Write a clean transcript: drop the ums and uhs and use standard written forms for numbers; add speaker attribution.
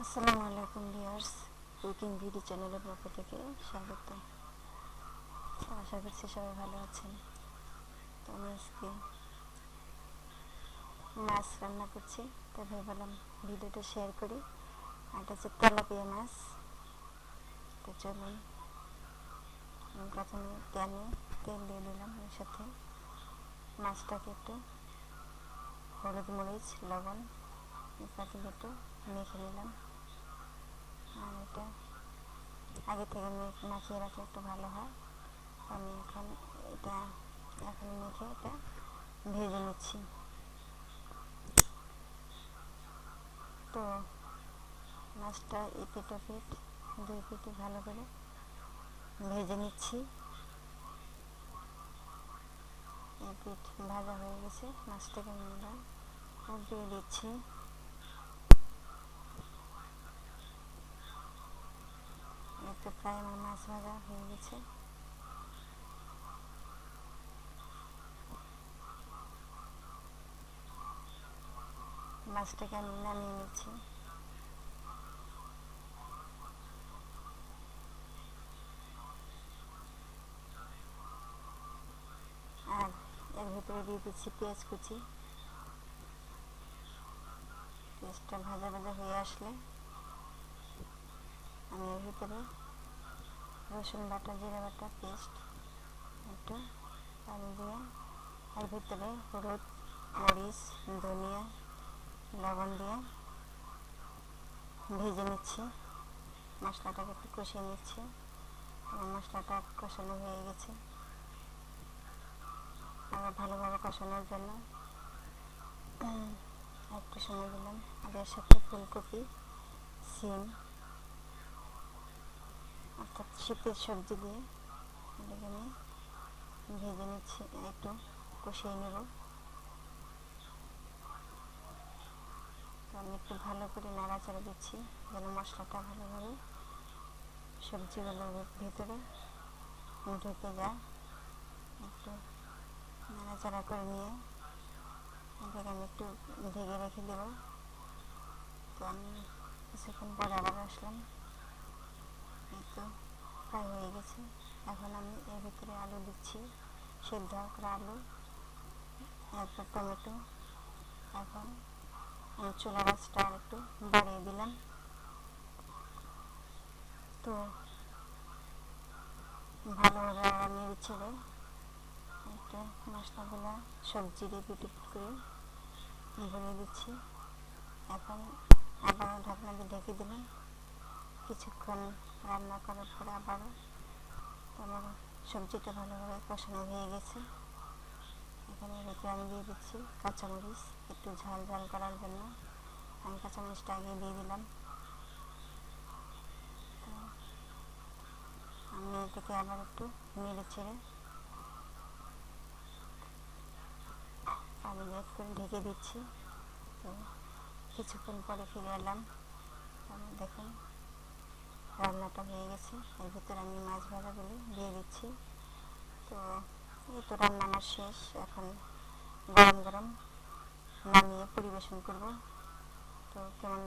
Speaker 1: আসসালামু আলাইকুম viewers, cooking ভিডি চ্যানেলের পক্ষ থেকে স্বাগত। আশা করছি সবাই ভালো আছেন। তো আমি আজকে মাছ রান্না করছি, তো ভাবলাম ভিডিওটা শেয়ার করি। আর এটা হচ্ছে তেলাপিয়া মাছ। তো চলুন, আমি প্রথমে প্যানে তেল দিয়ে দিলাম, এর সাথে মাছটাকে একটু হলুদ মরিচ লবণ সাথে একটু মেখে নিলাম। আর এটা আগে থেকে মাখিয়ে রাখলে একটু ভালো হয়। আমি এখন মেখে এটা ভেজে নিচ্ছি। তো মাছটা এপিট ওপিট দুই পিঠে ভালো করে ভেজে নিচ্ছি। এপিট ভাজা হয়ে গেছে, মাছটাকে নিলাম, উল্টিয়ে দিচ্ছি। তো প্রায় আমার মাছ ভাজা হয়ে গেছে। মাছটাকে আমি নামিয়ে নিচ্ছি। আর এর ভিতরে দিয়ে দিচ্ছি পেঁয়াজ কুচি। পেঁয়াজটা ভাজা ভাজা হয়ে আসলে আমি এর ভিতরে রসুন বাটা জিরা বাটা পেস্ট একটু পানি দিয়ে এর ভিতরে হলুদ মরিচ ধনিয়া লবণ দিয়ে ভেজে নিচ্ছি। মশলাটাকে একটু কষিয়ে নিচ্ছি। আমার মশলাটা কষানো হয়ে গেছে। আবার ভালোভাবে কষানোর জন্য একটু সময় দিলাম। আর এর সাথে ফুলকপি সিম অর্থাৎ শীতের সবজি দিয়ে এটাকে আমি ভেজে নিচ্ছি, একটু কষিয়ে নেব। তো আমি একটু ভালো করে নাড়াচাড়া দিচ্ছি যেন মশলাটা ভালোভাবে সবজিগুলোর ভেতরে ঢুকে যায়। একটু নাড়াচাড়া করে নিয়ে এটাকে আমি একটু ঢেকে রেখে দেব। তো আমি কিছুক্ষণ পরে আবার আসলাম। একটু ফ্রাই হয়ে গেছে। এখন আমি এর ভিতরে আলু দিচ্ছি, সেদ্ধ করা আলু, এরপর টমেটো। এখন আমি চুলার আঁচটা আর একটু বাড়িয়ে দিলাম। তো ভালোভাবে আবার নেড়ে ছেড়ে একটা মশলাগুলো সবজি রিপিট করে ভরে দিচ্ছি। এখন আবার ঢাকনা দিয়ে ঢেকে দিলাম। কিছুক্ষণ রান্না করার পরে আবারও আমার সবজিটা ভালোভাবে কষানো হয়ে গেছে। এখানে রেখে আমি দিয়ে দিচ্ছি কাঁচামরিচ, একটু ঝাল ঝাল করার জন্য আমি কাঁচামরিচটা আগে দিয়ে দিলাম। তো আমি এটাকে আবার একটু নেড়ে ছেড়ে পানি অ্যাড করে ঢেকে দিচ্ছি। তো কিছুক্ষণ পরে ফিরে এলাম। দেখুন রান্নাটা হয়ে গেছে। এর ভিতরে আমি মাছ ভাজাগুলো দিয়ে দিচ্ছি। তো এই তো রান্না আমার শেষ। এখন গরম গরম নামিয়ে পরিবেশন করব। তো কেমন